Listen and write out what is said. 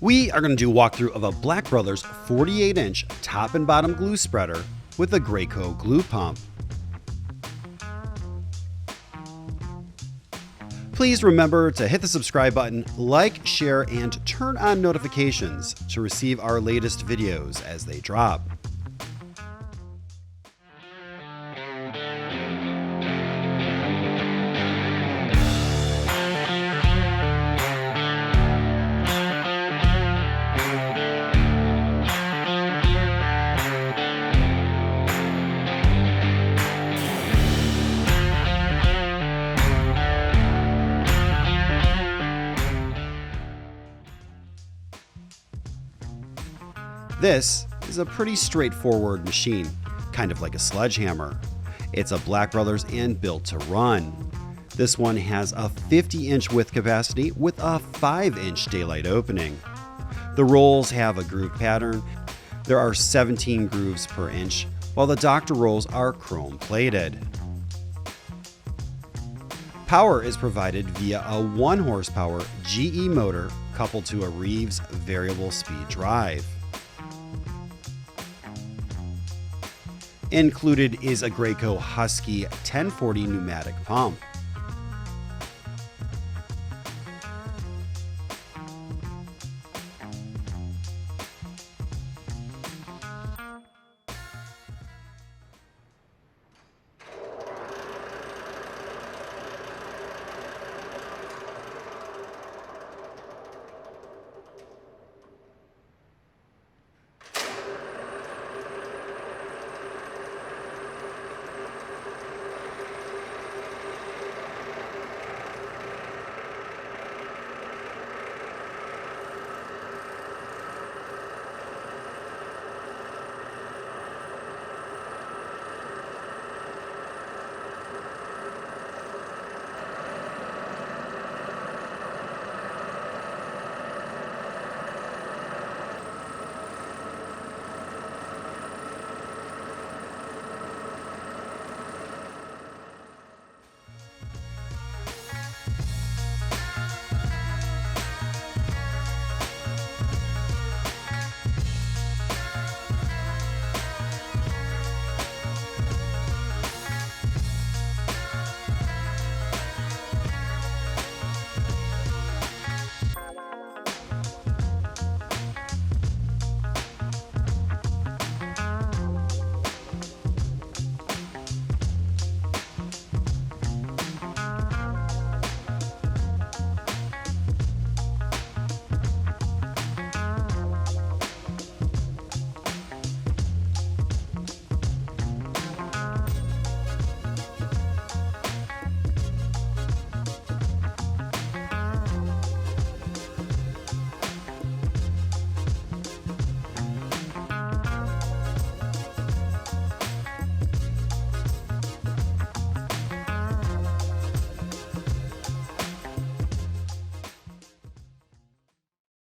We are going to do a walkthrough of a Black Brothers 48-inch top and bottom glue spreader with a Graco glue pump. Please remember to hit the subscribe button, like, share, and turn on notifications to receive our latest videos as they drop. This is a pretty straightforward machine, kind of like a sledgehammer. It's a Black Brothers and built to run. This one has a 50-inch width capacity with a 5-inch daylight opening. The rolls have a groove pattern. There are 17 grooves per inch, while the doctor rolls are chrome plated. Power is provided via a 1 horsepower GE motor coupled to a Reeves variable speed drive. Included is a Graco Husky 1040 pneumatic pump.